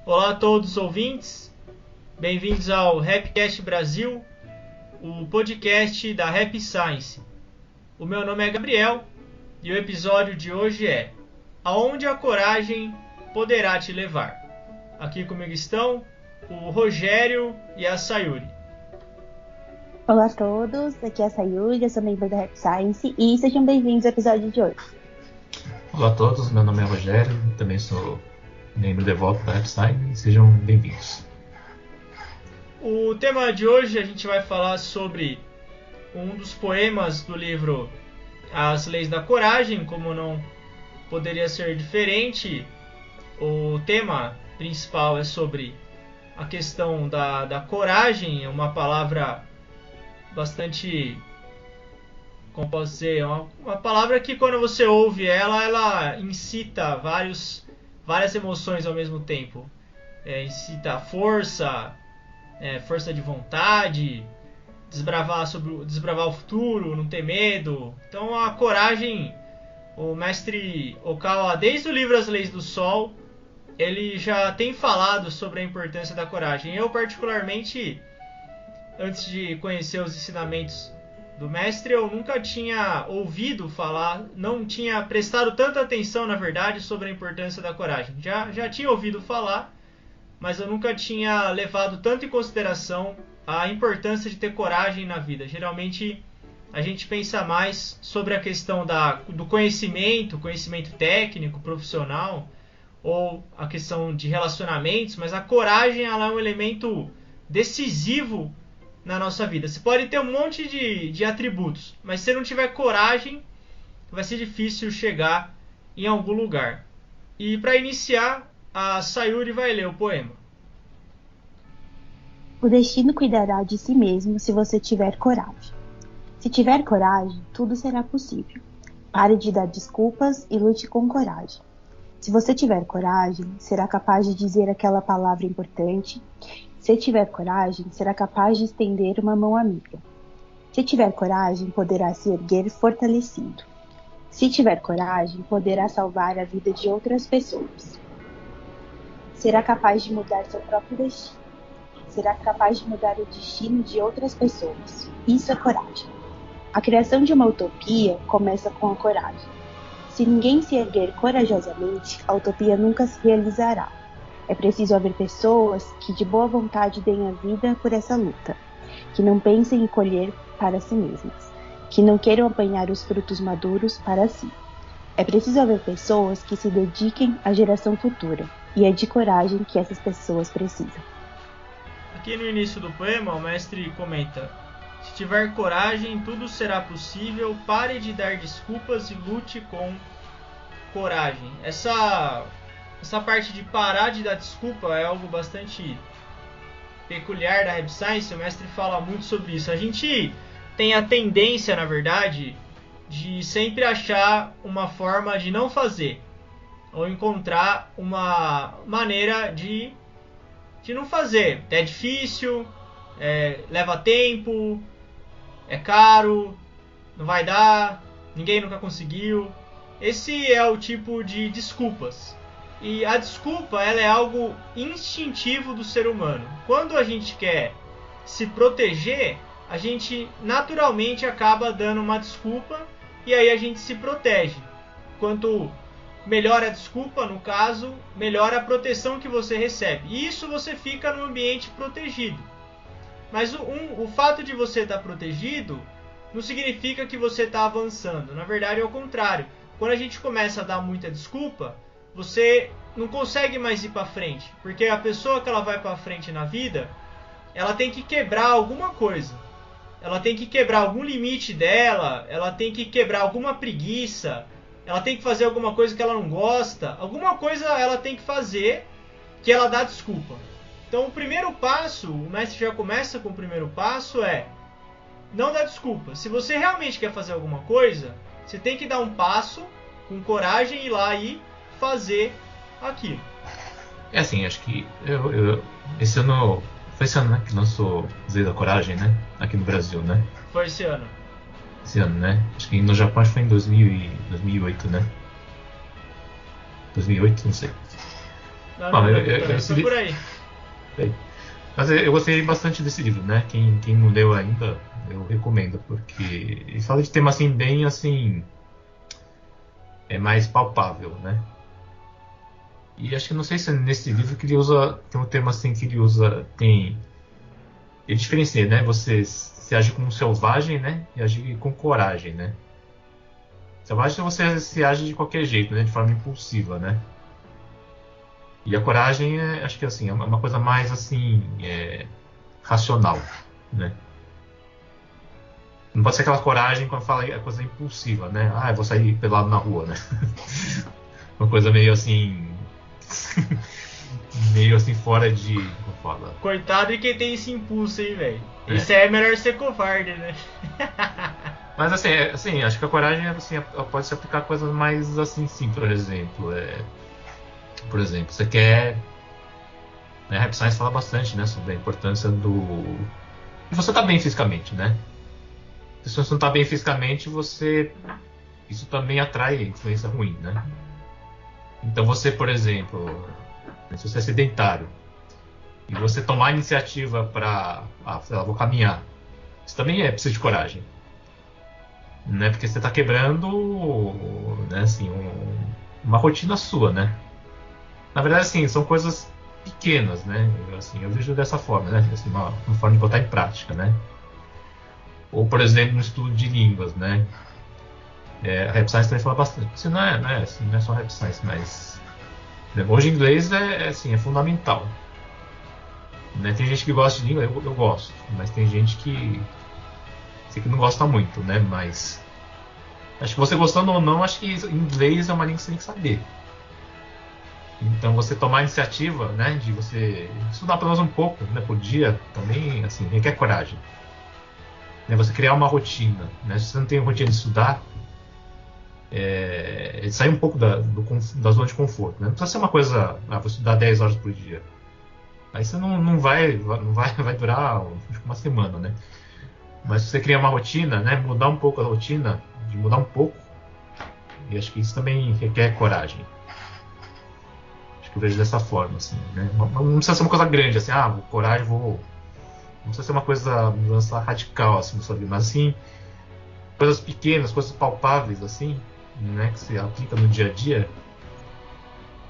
Olá a todos os ouvintes, bem-vindos ao Rapcast Brasil, o podcast da Rap Science. O meu nome é Gabriel e o episódio de hoje é Aonde a Coragem Poderá Te Levar. Aqui comigo estão o Rogério e a Sayuri. Olá a todos, aqui é a Sayuri, eu sou membro da Rap Science e sejam bem-vindos ao episódio de hoje. Olá a todos, meu nome é Rogério, também sou membro devoto da Rap Science e sejam bem-vindos. O tema de hoje a gente vai falar sobre um dos poemas do livro As Leis da Coragem, como não poderia ser diferente. O tema principal é sobre a questão da coragem, é uma palavra bastante, como posso dizer, uma palavra que quando você ouve ela incita várias emoções ao mesmo tempo. Incita força, força de vontade, desbravar o futuro, não ter medo. Então a coragem, o mestre Okawa, desde o livro As Leis do Sol, ele já tem falado sobre a importância da coragem. Eu particularmente, antes de conhecer os ensinamentos do mestre, eu nunca tinha ouvido falar, não tinha prestado tanta atenção, na verdade, sobre a importância da coragem. Já tinha ouvido falar, mas eu nunca tinha levado tanto em consideração a importância de ter coragem na vida. Geralmente a gente pensa mais sobre a questão do conhecimento técnico, profissional, ou a questão de relacionamentos, mas a coragem ela é um elemento decisivo na nossa vida. Você pode ter um monte de atributos, mas se não tiver coragem, vai ser difícil chegar em algum lugar. E para iniciar, a Sayuri vai ler o poema. O destino cuidará de si mesmo se você tiver coragem. Se tiver coragem, tudo será possível. Pare de dar desculpas e lute com coragem. Se você tiver coragem, será capaz de dizer aquela palavra importante. Se tiver coragem, será capaz de estender uma mão amiga. Se tiver coragem, poderá se erguer fortalecido. Se tiver coragem, poderá salvar a vida de outras pessoas. Será capaz de mudar seu próprio destino. Será capaz de mudar o destino de outras pessoas. Isso é coragem. A criação de uma utopia começa com a coragem. Se ninguém se erguer corajosamente, a utopia nunca se realizará. É preciso haver pessoas que de boa vontade deem a vida por essa luta, que não pensem em colher para si mesmas, que não queiram apanhar os frutos maduros para si. É preciso haver pessoas que se dediquem à geração futura, e é de coragem que essas pessoas precisam. Aqui no início do poema, o mestre comenta: se tiver coragem, tudo será possível, pare de dar desculpas e lute com coragem. Essa parte de parar de dar desculpa é algo bastante peculiar da Rap Science. O mestre fala muito sobre isso. A gente tem a tendência, na verdade, de sempre achar uma forma de não fazer, ou encontrar uma maneira de não fazer. É difícil, leva tempo, é caro, não vai dar, ninguém nunca conseguiu. Esse é o tipo de desculpas. E a desculpa ela é algo instintivo do ser humano. Quando a gente quer se proteger, a gente naturalmente acaba dando uma desculpa e aí a gente se protege. Quanto melhor a desculpa, no caso, melhor a proteção que você recebe. E isso você fica no ambiente protegido. Mas o fato de você estar protegido não significa que você está avançando. Na verdade é o contrário. Quando a gente começa a dar muita desculpa, você não consegue mais ir para frente, porque a pessoa que ela vai para frente na vida, ela tem que quebrar alguma coisa. Ela tem que quebrar algum limite dela, ela tem que quebrar alguma preguiça, ela tem que fazer alguma coisa que ela não gosta, alguma coisa ela tem que fazer que ela dá desculpa. Então o primeiro passo, o mestre já começa com o primeiro passo, é não dar desculpa. Se você realmente quer fazer alguma coisa, você tem que dar um passo com coragem e ir lá e fazer aquilo. É assim, acho que esse ano, foi esse ano, né, que lançou As Leis da Coragem, né, aqui no Brasil, né? Foi esse ano. Esse ano, né? Acho que no Japão foi em 2008, né? 2008, não sei. Lá no Mano, Brasil também. Foi por aí. Mas eu gostei bastante desse livro, né? Quem não leu ainda, eu recomendo, porque ele fala de tema assim, bem assim. É mais palpável, né? E acho que não sei se é nesse livro que ele usa. Tem um termo assim que ele usa. Ele diferencia, né? Você se age como selvagem, né? E agir com coragem, né? Selvagem é você se age de qualquer jeito, né? De forma impulsiva, né? E a coragem acho que assim, é uma coisa mais assim, racional, né? Não pode ser aquela coragem quando fala a coisa impulsiva, né? Ah, eu vou sair pelado na rua, né? Uma coisa meio assim, meio assim fora de, como fala? Coitado de quem tem esse impulso, hein, velho. É. Isso é melhor ser covarde, né? Mas assim, acho que a coragem assim, ela pode se aplicar a coisas mais assim, sim, por exemplo, você quer, né, a Rap Science fala bastante, né, sobre a importância de você estar bem fisicamente, né? Se você não está bem fisicamente, isso também atrai influência ruim, né? Então você, por exemplo, se você é sedentário e você tomar a iniciativa para, sei lá, vou caminhar, isso também precisa de coragem, né? Porque você está quebrando, né, assim, uma rotina sua, né? Na verdade, assim, são coisas pequenas, né? Eu vejo dessa forma, né? Assim, uma forma de botar em prática, né? Ou, por exemplo, no estudo de línguas, né? A Rap Science também fala bastante. Isso não é só Rap Science, mas hoje inglês assim, é fundamental. Né? Tem gente que gosta de língua, eu gosto, mas tem gente que sei que não gosta muito, né? Mas acho que você gostando ou não, acho que inglês é uma língua que você tem que saber. Então você tomar a iniciativa, né, de você estudar pelo menos um pouco, né, por dia, também assim requer coragem. Né? Você criar uma rotina, né? Se você não tem rotina de estudar, sair um pouco da zona de conforto. Né? Não precisa ser uma coisa, vou estudar 10 horas por dia. Aí você vai durar uma semana, né? Mas se você criar uma rotina, né, mudar um pouco a rotina, de mudar um pouco, e acho que isso também requer coragem. Acho que eu vejo dessa forma, assim, né? Não precisa ser uma coisa grande, assim, coragem, vou. Não precisa ser uma mudança radical, assim, sabe? Mas assim, coisas pequenas, coisas palpáveis, assim, né, que se aplica no dia a dia.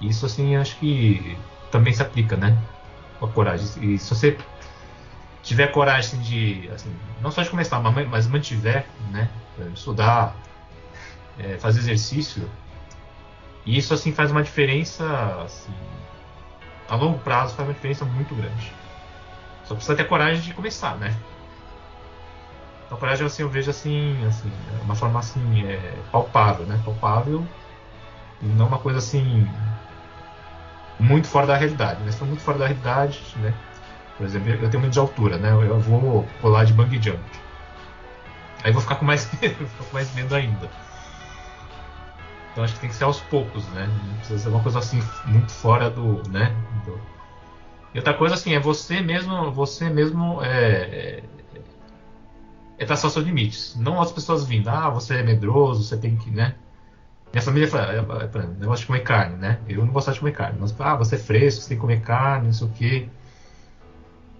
Isso, assim, acho que também se aplica, né? Com a coragem. E se você tiver coragem, assim, assim, não só de começar, mas mantiver, né? Estudar, fazer exercício, e isso, assim, faz uma diferença, assim, a longo prazo faz uma diferença muito grande. Só precisa ter coragem de começar, né? Então, a coragem, assim, eu vejo assim, uma forma assim, palpável, né? Palpável e não uma coisa assim muito fora da realidade, né? Se for muito fora da realidade, né? Por exemplo, eu tenho medo de altura, né? Eu vou pular de bungee jump. Aí eu vou ficar com mais medo, ainda. Então acho que tem que ser aos poucos, né? Não precisa ser uma coisa assim muito fora né? E outra coisa assim, você mesmo traçar seus limites. Não as pessoas vindo, você é medroso, você tem que, né? Minha família fala, eu gosto de comer carne, né? Eu não gosto de comer carne. Mas, você é fresco, você tem que comer carne, não sei o quê.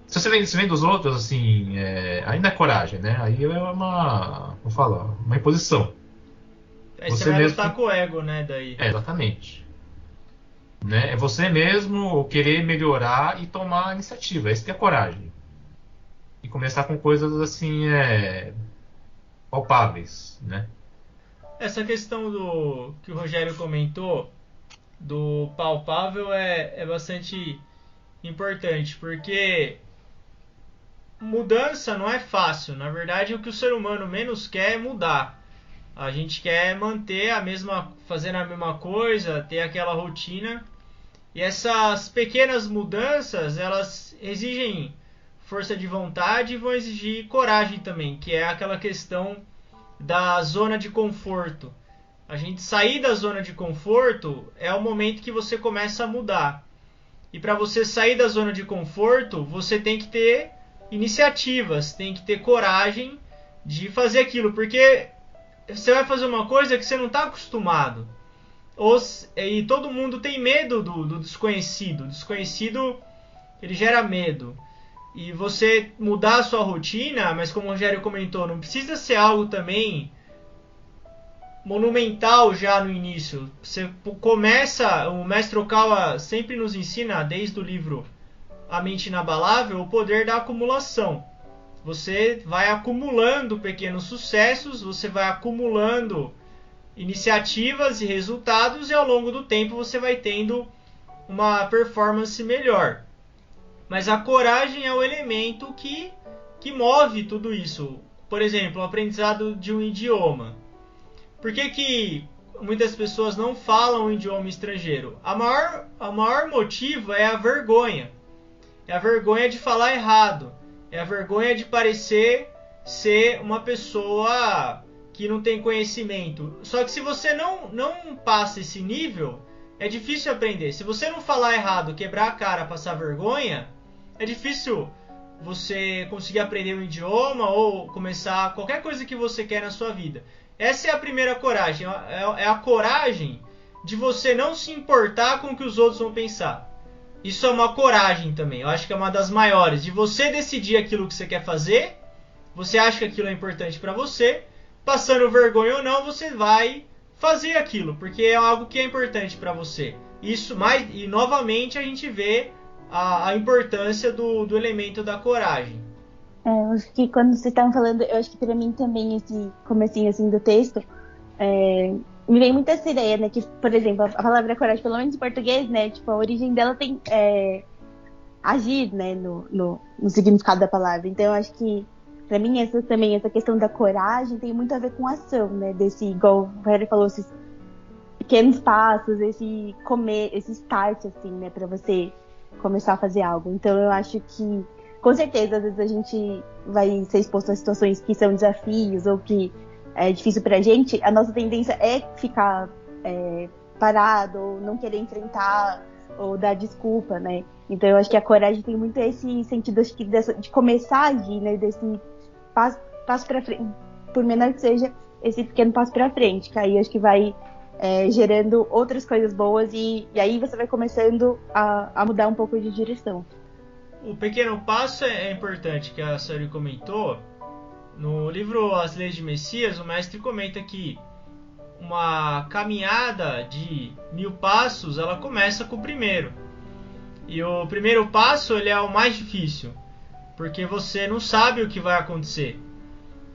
Se você vem dos outros, assim, aí não é coragem, né? Aí é vou falar, uma imposição. Aí você vai lutar com o ego, né, daí. Exatamente. Né? É você mesmo querer melhorar e tomar a iniciativa. Isso que é coragem. E começar com coisas, assim, palpáveis, né? Essa questão do que o Rogério comentou do palpável é bastante importante, porque mudança não é fácil. Na verdade, o que o ser humano menos quer é mudar. A gente quer manter fazendo a mesma coisa, ter aquela rotina. E essas pequenas mudanças, elas exigem força de vontade e vão exigir coragem também, que é aquela questão da zona de conforto. A gente sair da zona de conforto é o momento que você começa a mudar. E para você sair da zona de conforto, você tem que ter iniciativas, tem que ter coragem de fazer aquilo, porque você vai fazer uma coisa que você não está acostumado. E todo mundo tem medo do desconhecido. O desconhecido, ele gera medo. E você mudar a sua rotina, mas como o Rogério comentou, não precisa ser algo também monumental já no início. Você começa, o mestre Okawa sempre nos ensina, desde o livro A Mente Inabalável, o poder da acumulação. Você vai acumulando pequenos sucessos, você vai acumulando iniciativas e resultados, e ao longo do tempo você vai tendo uma performance melhor. Mas a coragem é o elemento que move tudo isso. Por exemplo, o aprendizado de um idioma. Por que muitas pessoas não falam um idioma estrangeiro? A maior motivo é a vergonha. É a vergonha de falar errado. É a vergonha de parecer ser uma pessoa que não tem conhecimento. Só que se você não passa esse nível, é difícil aprender. Se você não falar errado, quebrar a cara, passar vergonha, é difícil você conseguir aprender um idioma ou começar qualquer coisa que você quer na sua vida. Essa é a primeira coragem. É a coragem de você não se importar com o que os outros vão pensar. Isso é uma coragem também. Eu acho que é uma das maiores. De você decidir aquilo que você quer fazer. Você acha que aquilo é importante para você. Passando vergonha ou não, você vai fazer aquilo. Porque é algo que é importante para você. E novamente a gente vê a importância do elemento da coragem. Eu acho que quando vocês estavam falando, eu acho que para mim também esse comecinho assim do texto, me vem muito essa ideia, né? Que, por exemplo, a palavra coragem, pelo menos em português, né? Tipo, a origem dela tem agir, né? No significado da palavra. Então, eu acho que para mim essa questão da coragem tem muito a ver com ação, né? Desse, igual o Harry falou, esses pequenos passos, esse start, assim, né? Para você começar a fazer algo. Então, eu acho que com certeza, às vezes a gente vai ser exposto a situações que são desafios ou que é difícil pra gente. A nossa tendência é ficar parado, ou não querer enfrentar, ou dar desculpa, né? Então eu acho que a coragem tem muito esse sentido, acho que de começar a agir, né? Desse passo pra frente, por menor que seja, esse pequeno passo pra frente, que aí acho que vai gerando outras coisas boas e aí você vai começando a mudar um pouco de direção. O pequeno passo é importante, que a Sari comentou. No livro As Leis de Messias, o mestre comenta que uma caminhada de 1000 passos, ela começa com o primeiro. E o primeiro passo, ele é o mais difícil, porque você não sabe o que vai acontecer.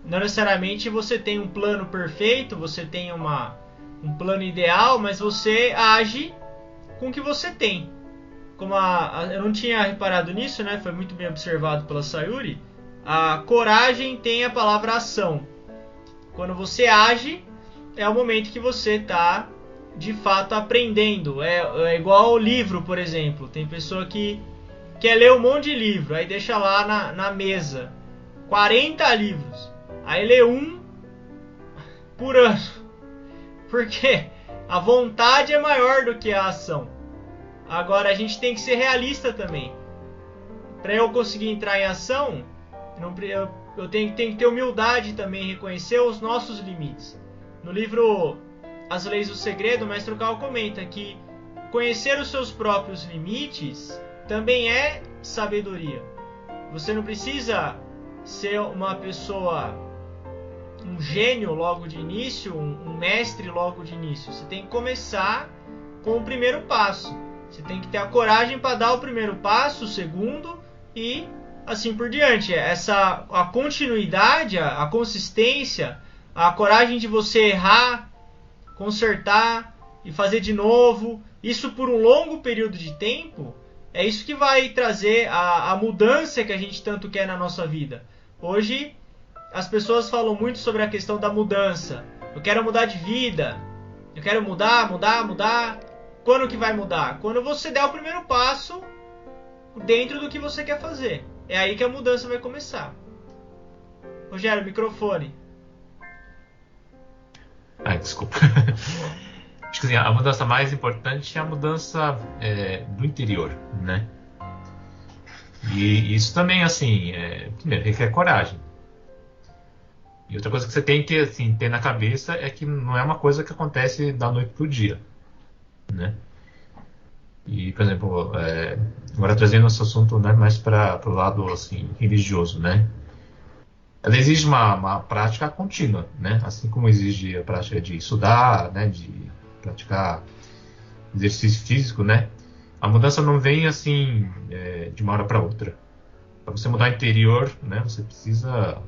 Não necessariamente você tem um plano perfeito, você tem um plano ideal, mas você age com o que você tem. Como eu não tinha reparado nisso, né? Foi muito bem observado pela Sayuri. A coragem tem a palavra ação. Quando você age, é o momento que você está, de fato, aprendendo. É igual o livro, por exemplo. Tem pessoa que quer ler um monte de livro, aí deixa lá na mesa 40 livros. Aí lê um por ano. Porque a vontade é maior do que a ação. Agora, a gente tem que ser realista também. Para eu conseguir entrar em ação, eu tenho que ter humildade também, reconhecer os nossos limites. No livro As Leis do Segredo, o mestre Okawa comenta que conhecer os seus próprios limites também é sabedoria. Você não precisa ser uma pessoa, um gênio logo de início, um mestre logo de início. Você tem que começar com o primeiro passo. Você tem que ter a coragem para dar o primeiro passo, o segundo e assim por diante. A continuidade, a consistência, a coragem de você errar, consertar e fazer de novo, isso por um longo período de tempo, é isso que vai trazer a mudança que a gente tanto quer na nossa vida. Hoje, as pessoas falam muito sobre a questão da mudança. Eu quero mudar de vida, eu quero mudar. Quando que vai mudar? Quando você der o primeiro passo dentro do que você quer fazer. É aí que a mudança vai começar. Rogério, microfone. Desculpa. Acho que assim, a mudança mais importante é a mudança do interior, né? E isso também, assim, primeiro, requer coragem. E outra coisa que você tem que assim, ter na cabeça é que não é uma coisa que acontece da noite pro dia. né? E, por exemplo, agora trazendo esse assunto, né, mais para o lado assim, religioso, né? Ela exige uma prática contínua, né? Assim como exige a prática de estudar, né, de praticar exercício físico, né? A mudança não vem assim de uma hora para outra. Para você mudar o interior, né, você precisa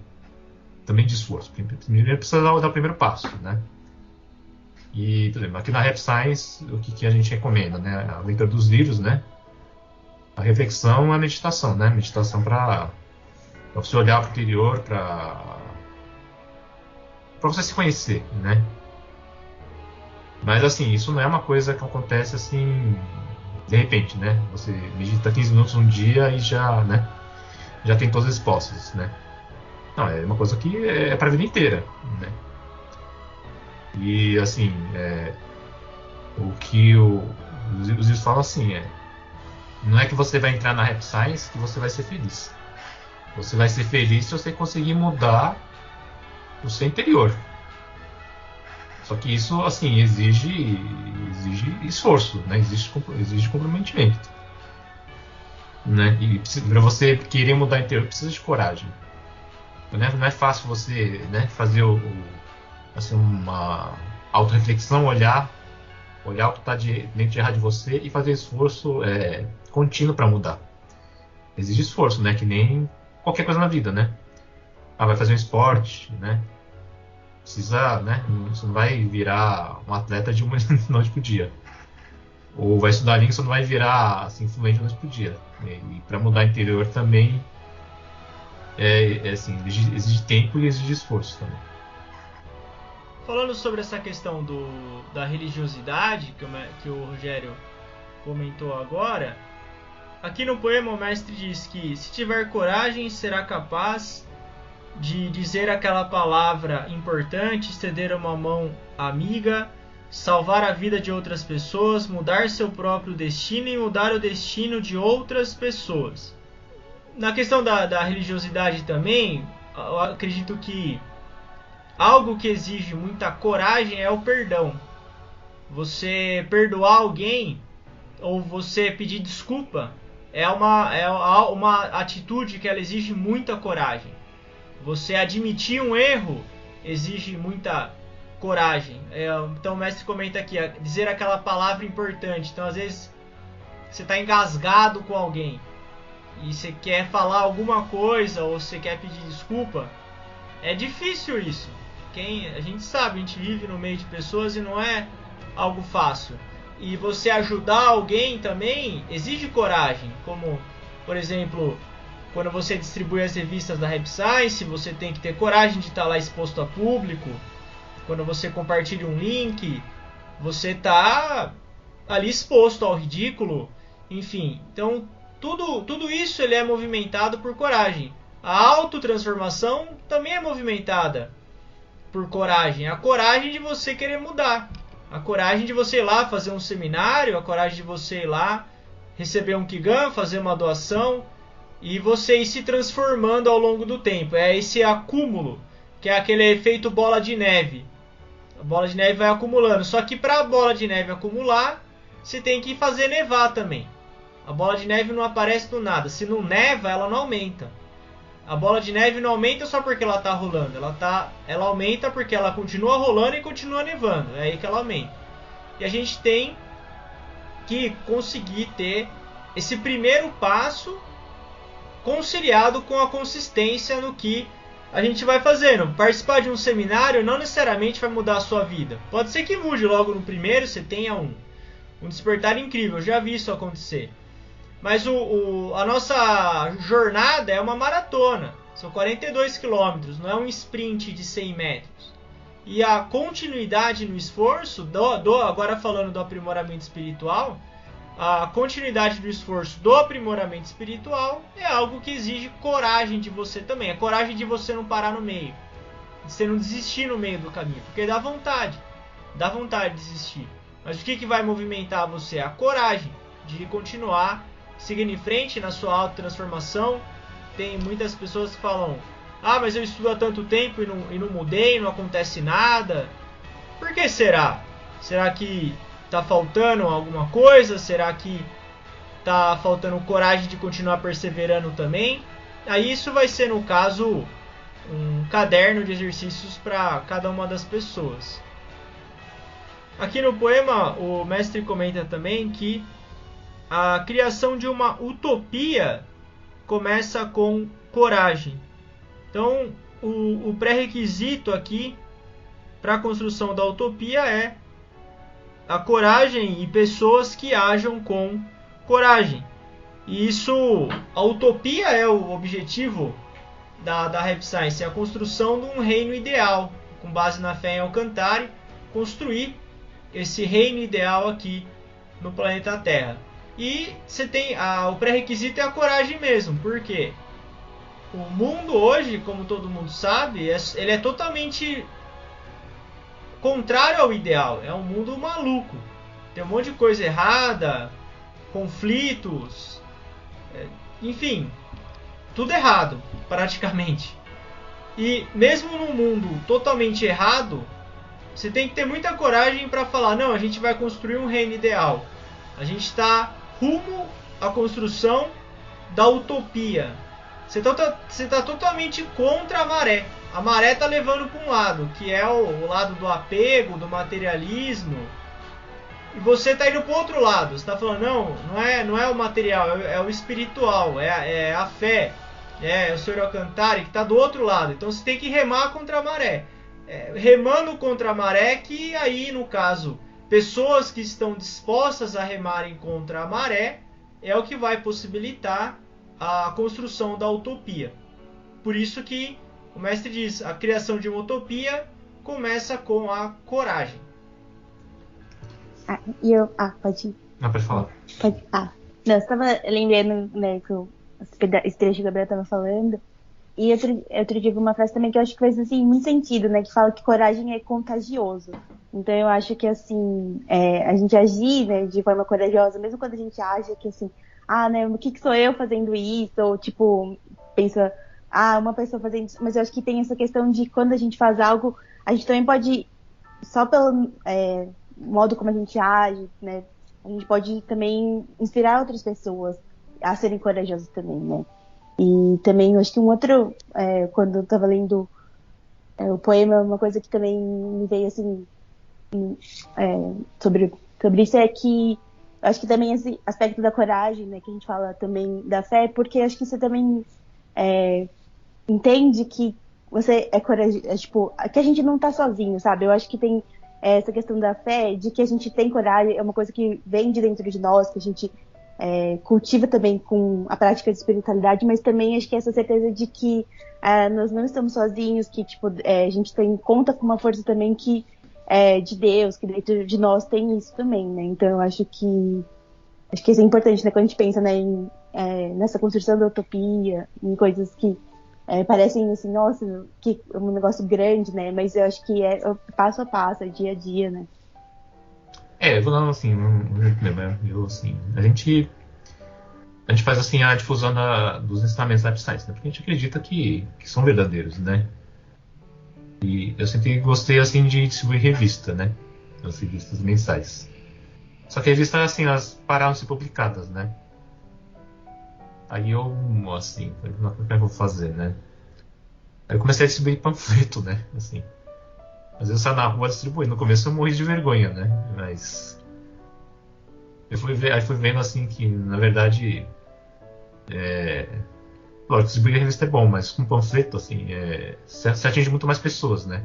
também de esforço. Primeiro precisa dar o primeiro passo, né? E, por exemplo, aqui na Rap Science, o que a gente recomenda, né? A leitura dos livros, né? A reflexão e a meditação, né? Meditação para você olhar para o interior, para você se conhecer, né? Mas, assim, isso não é uma coisa que acontece, assim, de repente, né? Você medita 15 minutos um dia e já, né? Já tem todas as respostas, né? Não, é uma coisa que é para a vida inteira, né? E, assim, o que os livros falam assim, não é que você vai entrar na Rap Science que você vai ser feliz. Você vai ser feliz se você conseguir mudar o seu interior. Só que isso, assim, exige esforço, né? Exige comprometimento, né? E para você querer mudar o interior, precisa de coragem. Não é fácil você, né, fazer assim, uma autorreflexão, olhar o que está dentro de errado de você e fazer esforço contínuo para mudar. Exige esforço, né? Que nem qualquer coisa na vida, né? Vai fazer um esporte, né? Precisa, né? Você não vai virar um atleta de uma noite pro dia. Ou vai estudar língua, você não vai virar assim, fluente de uma noite pro dia. E para mudar interior também assim, exige tempo e exige esforço também. Falando sobre essa questão da religiosidade que o Rogério comentou agora, aqui no poema o mestre diz que se tiver coragem será capaz de dizer aquela palavra importante, estender uma mão amiga, salvar a vida de outras pessoas, mudar seu próprio destino e mudar o destino de outras pessoas. Na questão da religiosidade também, eu acredito que algo que exige muita coragem é o perdão. Você perdoar alguém ou você pedir desculpa é uma atitude que ela exige muita coragem. Você admitir um erro exige muita coragem. Então o mestre comenta aqui, dizer aquela palavra importante. Então às vezes você está engasgado com alguém e você quer falar alguma coisa ou você quer pedir desculpa. É difícil isso. A gente sabe, a gente vive no meio de pessoas e não é algo fácil. E você ajudar alguém também exige coragem. Como, por exemplo, quando você distribui as revistas da Rap Science, você tem que ter coragem de estar lá exposto a público. Quando você compartilha um link, você está ali exposto ao ridículo. Enfim, então tudo isso ele é movimentado por coragem. A autotransformação também é movimentada por coragem. A coragem de você querer mudar. A coragem de você ir lá fazer um seminário, a coragem de você ir lá receber um Kigan, fazer uma doação e você ir se transformando ao longo do tempo. É esse acúmulo, que é aquele efeito bola de neve. A bola de neve vai acumulando. Só que para a bola de neve acumular, você tem que fazer nevar também. A bola de neve não aparece do nada. Se não neva, ela não aumenta. A bola de neve não aumenta só porque ela está rolando. Ela aumenta porque ela continua rolando e continua nevando. É aí que ela aumenta. E a gente tem que conseguir ter esse primeiro passo conciliado com a consistência no que a gente vai fazendo. Participar de um seminário não necessariamente vai mudar a sua vida. Pode ser que mude logo no primeiro, você tenha um despertar incrível. Eu já vi isso acontecer. Mas a nossa jornada é uma maratona. São 42 quilômetros, não é um sprint de 100 metros. E a continuidade no esforço, agora falando do aprimoramento espiritual, a continuidade do esforço do aprimoramento espiritual é algo que exige coragem de você também. É coragem de você não parar no meio, de você não desistir no meio do caminho, porque dá vontade de desistir. Mas o que vai movimentar você? A coragem de continuar seguindo em frente na sua autotransformação. Tem muitas pessoas que falam: mas eu estudo há tanto tempo e não mudei, não acontece nada. Por que será? Será que tá faltando alguma coisa? Será que tá faltando coragem de continuar perseverando também? Aí isso vai ser, no caso, um caderno de exercícios para cada uma das pessoas. Aqui no poema, o mestre comenta também que a criação de uma utopia começa com coragem. Então, o pré-requisito aqui para a construção da utopia é a coragem e pessoas que ajam com coragem. E isso, a utopia é o objetivo da Rap Science, é a construção de um reino ideal, com base na fé em Alcantara, construir esse reino ideal aqui no planeta Terra. E você tem o pré-requisito é a coragem mesmo, porque o mundo hoje, como todo mundo sabe, ele é totalmente contrário ao ideal. É um mundo maluco. Tem um monte de coisa errada, conflitos, enfim, tudo errado, praticamente. E mesmo num mundo totalmente errado, você tem que ter muita coragem para falar, não, a gente vai construir um reino ideal. A gente está rumo à construção da utopia. Você está totalmente contra a maré. A maré está levando para um lado, que é o lado do apego, do materialismo. E você está indo para o outro lado. Você está falando, não é o material, é o espiritual, é a fé. É o Senhor Alcantara que está do outro lado. Então você tem que remar contra a maré. Remando contra a maré, que aí, no caso, pessoas que estão dispostas a remarem contra a maré, é o que vai possibilitar a construção da utopia. Por isso que o mestre diz, a criação de uma utopia começa com a coragem. Pode ir. Não, pode falar. Não, você estava lembrando, né, que esse trecho que o Gabriel estava falando, e outro dia vi uma frase também que eu acho que faz assim, muito sentido, né, que fala que coragem é contagioso. Então eu acho que assim, a gente agir, né, de forma corajosa, mesmo quando a gente age que assim, né, o que sou eu fazendo isso? Ou tipo, pensa, uma pessoa fazendo isso, mas eu acho que tem essa questão de quando a gente faz algo, a gente também pode, só pelo modo como a gente age, né, a gente pode também inspirar outras pessoas a serem corajosas também, né. E também, eu acho que um outro, quando eu tava lendo o poema, uma coisa que também me veio assim, sobre isso é que eu acho que também esse aspecto da coragem, né, que a gente fala também da fé, porque eu acho que você também entende que você é corajoso, tipo, que a gente não tá sozinho, sabe? Eu acho que tem essa questão da fé, de que a gente tem coragem, é uma coisa que vem de dentro de nós, que a gente cultiva também com a prática de espiritualidade, mas também acho que essa certeza de que nós não estamos sozinhos, que tipo, a gente conta com uma força também que de Deus, que dentro de nós tem isso também, né? Então eu acho que isso é importante, né? Quando a gente pensa, né, nessa construção da utopia, em coisas que parecem assim, nossa, que é um negócio grande, né? Mas eu acho que é passo a passo, dia a dia, né? Vou dar assim, assim, a gente faz assim a difusão dos ensinamentos da Rap Science, né? Porque a gente acredita que são verdadeiros, né? E eu sempre gostei assim de distribuir revista, né? As revistas mensais. Só que a revista, assim, elas pararam de ser publicadas, né? Aí eu, assim, como é que eu vou fazer, né? Aí eu comecei a distribuir panfleto, né? Assim. Às vezes eu saio na rua distribuindo. No começo eu morri de vergonha, né? Mas eu fui vendo assim que, na verdade, lógico, distribuir a revista é bom, mas com panfleto, assim, você atinge muito mais pessoas, né?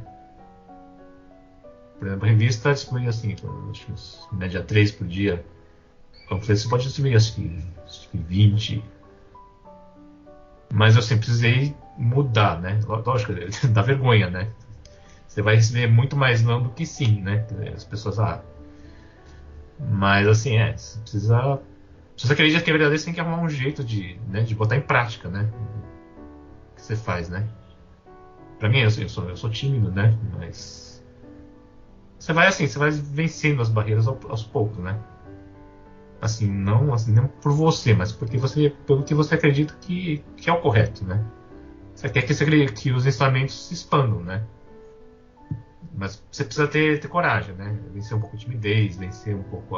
Por exemplo, a revista distribui assim, acho que em média 3 por dia. Panfleto você pode distribuir, acho que 20. Mas eu sempre precisei mudar, né? Lógico, dá vergonha, né? Você vai receber muito mais não do que sim, né? As pessoas, mas assim, você precisa... Se você acredita que é verdadeiro, você tem que arrumar um jeito de botar em prática, né? O que você faz, né? Pra mim, eu sou tímido, né? Mas... Você vai vencendo as barreiras aos poucos, né? Assim, não por você, mas pelo que você acredita que é o correto, né? Você quer que os ensinamentos se expandam, né? Mas você precisa ter coragem, né? Vencer um pouco a timidez, vencer um pouco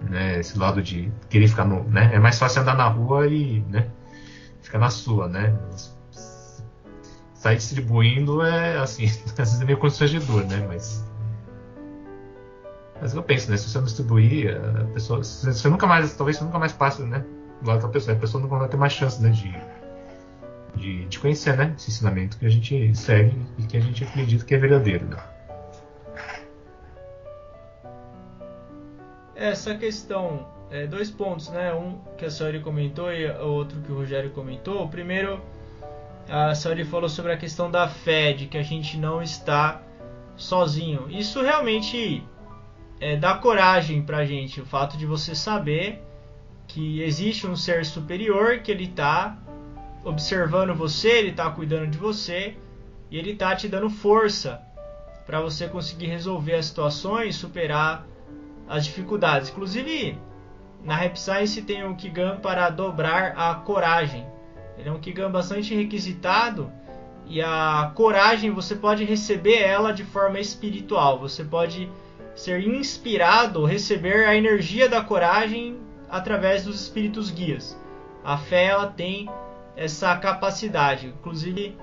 né, esse lado de querer ficar no, né? É mais fácil andar na rua e, né, ficar na sua, né? Sair distribuindo é assim, às vezes é meio constrangedor, né? Mas eu penso, né? Se você não distribuir, a pessoa, você nunca mais, talvez você nunca mais passe, né? Do lado da pessoa, a pessoa não vai ter mais chance, né? De conhecer, né? Esse ensinamento que a gente segue e que a gente acredita que é verdadeiro, né? Essa questão, dois pontos, né? Um que a Saori comentou e o outro que o Rogério comentou. O primeiro, a Saori falou sobre a questão da fé, de que a gente não está sozinho. Isso realmente dá coragem pra gente, o fato de você saber que existe um ser superior, que ele está observando você, ele está cuidando de você e ele está te dando força para você conseguir resolver as situações, superar as dificuldades. Inclusive, na Rap Science tem um Kigan para dobrar a coragem. Ele é um Kigan bastante requisitado e a coragem você pode receber ela de forma espiritual. Você pode ser inspirado, receber a energia da coragem através dos espíritos guias. A fé ela tem essa capacidade. Inclusive,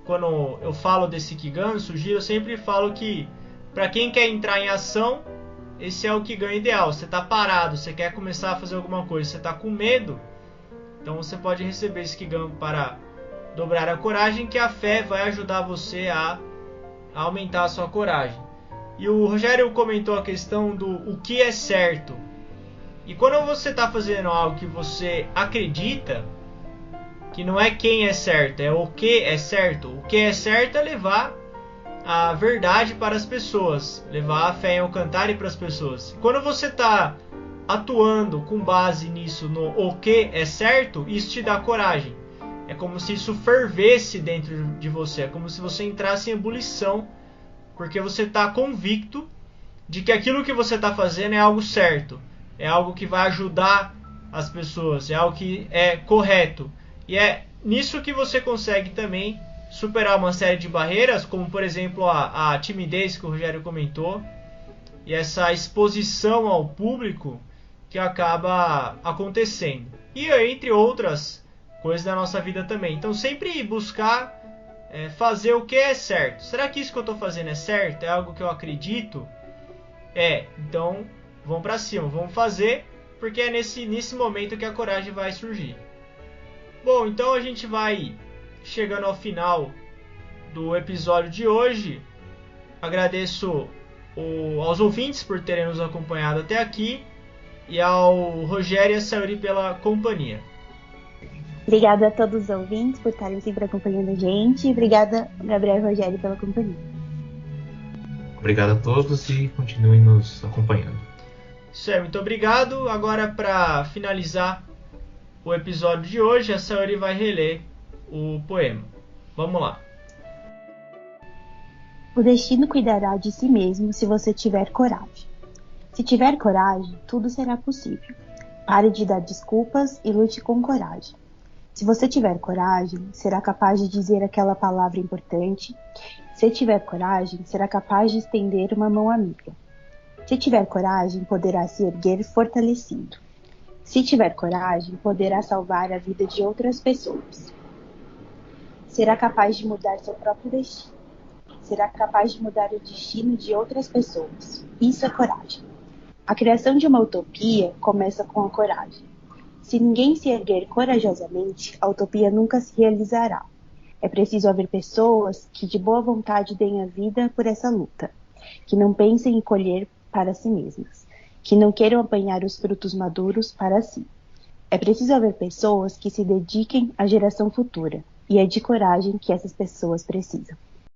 quando eu falo desse Kigan, sugiro, eu sempre falo que para quem quer entrar em ação, esse é o Kigan ideal. Você está parado, você quer começar a fazer alguma coisa, você está com medo, então você pode receber esse Kigan para dobrar a coragem, que a fé vai ajudar você a aumentar a sua coragem. E o Rogério comentou a questão do o que é certo. E quando você está fazendo algo que você acredita, que não é quem é certo, é o que é certo. O que é certo é levar a verdade para as pessoas, levar a fé em Alcantara para as pessoas. Quando você está atuando com base nisso, no o que é certo, isso te dá coragem. É como se isso fervesse dentro de você, é como se você entrasse em ebulição, porque você está convicto de que aquilo que você está fazendo é algo certo, é algo que vai ajudar as pessoas, é algo que é correto. E é nisso que você consegue também superar uma série de barreiras, como por exemplo a timidez que o Rogério comentou, e essa exposição ao público que acaba acontecendo. E entre outras coisas da nossa vida também. Então sempre buscar fazer o que é certo. Será que isso que eu estou fazendo é certo? É algo que eu acredito? Então vamos para cima, vamos fazer, porque é nesse momento que a coragem vai surgir. Bom, então a gente vai chegando ao final do episódio de hoje. Agradeço aos ouvintes por terem nos acompanhado até aqui e ao Rogério e a Saori pela companhia. Obrigada a todos os ouvintes por estarem sempre acompanhando a gente. E obrigada, Gabriel e Rogério, pela companhia. Obrigado a todos e continuem nos acompanhando. Isso aí, muito obrigado. Agora, para finalizar o episódio de hoje, a Saori vai reler o poema. Vamos lá. O destino cuidará de si mesmo se você tiver coragem. Se tiver coragem, tudo será possível. Pare de dar desculpas e lute com coragem. Se você tiver coragem, será capaz de dizer aquela palavra importante. Se tiver coragem, será capaz de estender uma mão amiga. Se tiver coragem, poderá se erguer fortalecido. Se tiver coragem, poderá salvar a vida de outras pessoas. Será capaz de mudar seu próprio destino. Será capaz de mudar o destino de outras pessoas. Isso é coragem. A criação de uma utopia começa com a coragem. Se ninguém se erguer corajosamente, a utopia nunca se realizará. É preciso haver pessoas que de boa vontade deem a vida por essa luta, que não pensem em colher para si mesmas, que não queiram apanhar os frutos maduros para si. É preciso haver pessoas que se dediquem à geração futura, e é de coragem que essas pessoas precisam.